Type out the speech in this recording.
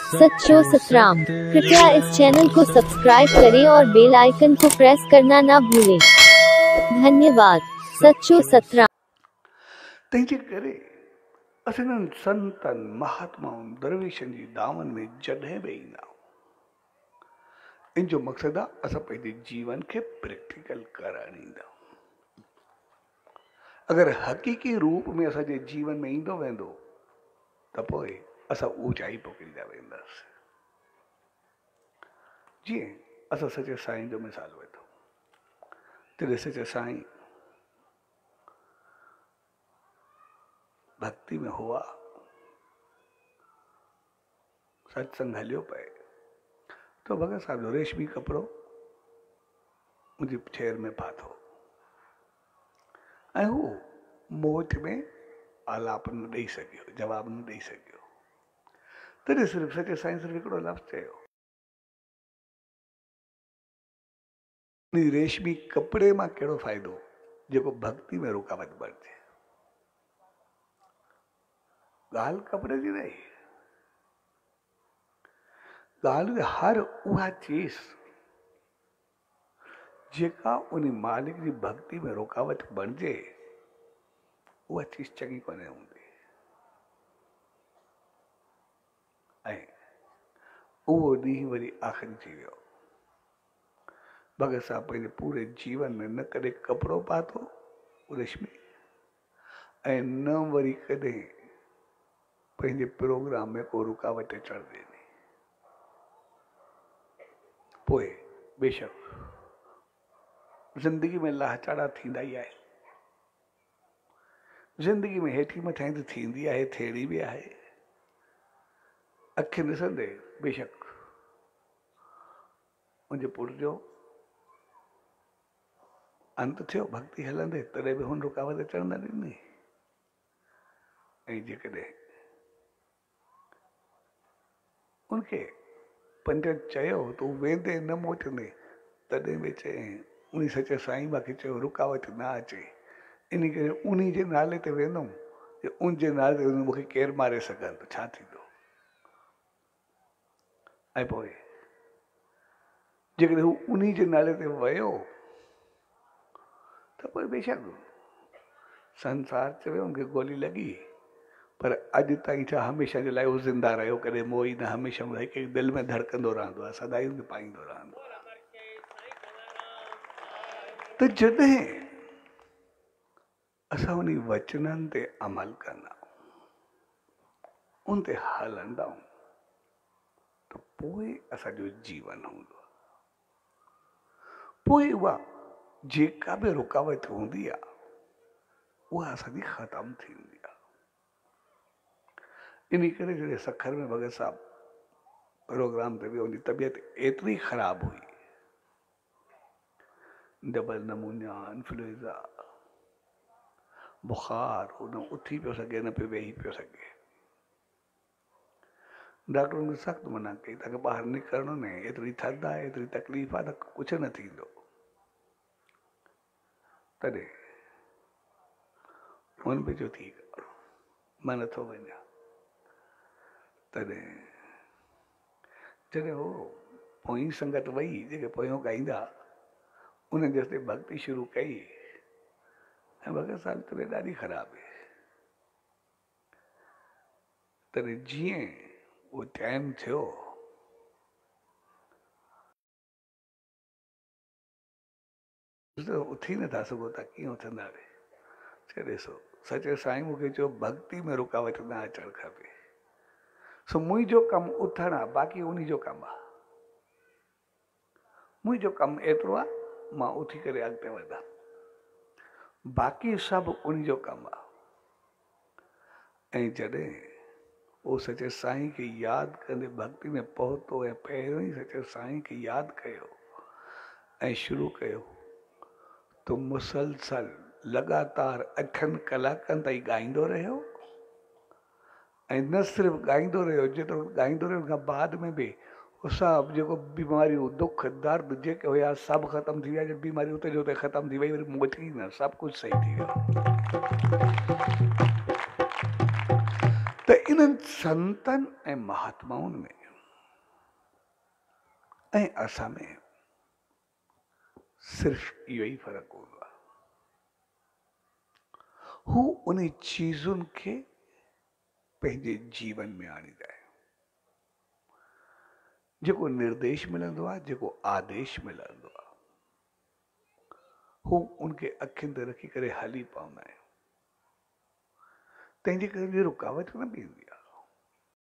सच्चो सतराम। कृपया इस चैनल को सब्सक्राइब करें और बेल आइकन को प्रेस करना ना भूलें। धन्यवाद। सच्चो सतराम। तंहिंजे करे असां संतनि महात्माउनि दरवेशनि जी दामन में जॾहिं बि ईंदा आहियूं, इन जो मक़सदु आहे असां पंहिंजे जीवन खे प्रैक्टिकल करणु ईंदा आहियूं। अगरि हक़ीक़ी रूप में असांजे जीवन में ईंदो वेंदो त पोइ असां ऊचाई पकिड़ींदा वेंदासीं। जीअं असां सचे साईं जो मिसाल वठूं, जॾहिं सचे साईं भक्ति में हुआ, सत्संग हलियो पए तो भगत साहब जो रेशमी कपिड़ो मुंहिंजी छेर में फाथो ऐं हू मोच में आलाप न ॾेई सघियो, जवाब न ॾेई सघियो। तॾहिं सिर्फ़ु सचे साईं सिर्फ़ु हिकिड़ो लफ़्ज़ चयो, रेशमी कपिड़े मां कहिड़ो फ़ाइदो जेको भक्ति में रुकावट बणिजे। ॻाल्हि कपिड़े जी रही, ॻाल्हि हर उहा चीज़ जेका उन मालिक जी भक्ति में रुकावट बणिजे, उहा चीज़ चङी कोन्हे हूंदी। ऐं उहो ॾींहुं वरी आख़िरी थी वियो। भगत साहब पंहिंजे पूरे जीवन में न कॾहिं कपिड़ो पातो रेशमी ऐं न वरी कॾहिं पंहिंजे प्रोग्राम में को रुकावट अचण ॾिनी। पोइ बेशक ज़िंदगी में लाचाड़ा थींदा ई आहे, ज़िंदगी में हेठी मथां त थींदी आहे, थेड़ी बि आहे। अखि ॾिसंदे बेशक मुंहिंजे पुट जो अंत थियो, भक्ति हलंदे, तॾहिं बि हुन रुकावट अचण न ॾिनी। ऐं जेकॾहिं उनखे पंडित चयो त हू वेंदे न मोटंदे, तॾहिं बि चयईं उन सचे साईं मूंखे चयो रुकावट न अचे, इन करे उन जे नाले ते वेंदुमि, उन जे नाले ते मूंखे केरु मारे सघनि त छा थींदो। ऐं पोइ जेकॾहिं हू उन जे नाले ते वियो त पोइ बेशक संसार चवे उनखे गोली लॻी, पर अॼु ताईं छा हमेशह जे लाइ उहो ज़िंदा रहियो, कॾहिं मोही न, हमेशह हिकु दिलि में धड़कंदो रहंदो आहे, सदाई उनखे पाईंदो रहंदो आहे। त जॾहिं असां उन वचननि ते अमल कंदा आहियूं, उन ते हलंदा आहियूं, त पोइ असांजो जीवन हूंदो आहे। पोइ उहा जेका बि रुकावट हूंदी आहे उहा असांजी ख़तमु थींदी आहे। इन करे जॾहिं सखर में भगत साहब प्रोग्राम ते वियो, उनजी तबियत एतिरी ख़राब हुई, डबल नमूनिया, इन्फ्लुएंजा, बुखार, न उथी पियो सघे, न पियो वेही पियो सघे। डॉक्टरनि खे सख़्तु मना कई, तव्हांखे ॿाहिरि निकिरणो न, एतिरी थधि आहे, एतिरी तकलीफ़ आहे त कुझु न थींदो। तॾहिं हुन बि जो थी मां नथो वञा। तॾहिं जॾहिं हो पोइ संगत वई, जेके पोयों ॻाईंदा उन्हनि जेसिताईं भक्ति शुरू कई, ऐं भगत साहब तॾहिं ॾाढी ख़राबु हुई। तॾहिं जीअं उहो टाइम थियो, उथी नथा सघो था, कीअं उथंदा? ॾिसो, सचे साईं मूंखे चयो भक्ति में रुकावट न अचणु खपे। सो मुंहिंजो कमु उथणु आहे, बाक़ी उन जो कमु आहे। मुंहिंजो कमु एतिरो आहे, मां उथी करे अॻिते वधां, बाक़ी सभु उन जो कमु आहे। ऐं जॾहिं उहो सचे साईं खे यादि कंदे भक्ति में पहुतो ऐं पहिरियों ई सचे साईं खे यादि कयो ऐं शुरू कयो, तो मुसलसल लगातार 8 कलाकनि ताईं ॻाईंदो रहियो। ऐं न सिर्फ़ु ॻाईंदो रहियो, जेतिरो ॻाईंदो रहियो उनखां बाद में बि सभु जेको बीमारियूं, दुख, दर्द जेके हुया सभु ख़तमु थी विया। जब बीमारी उते जो उते ख़तमु थी वई, वरी मोटी न, सभु कुझु सही थी वियो। त इन्हनि संतनि ऐं महात्माउनि में ऐं असां में सिर्फ़ इहो ई फ़र्क़ु हूंदो आहे, हू उन चीज़ुनि खे पंहिंजे जीवन में आणींदा आहिनि। जेको निर्देश मिलंदो आहे, जेको आदेश मिलंदो आहे, हू उनखे अखियुनि ते रखी करे हली पवंदा आहियूं। तंहिंजे करे रुकावट न पवंदी आहे।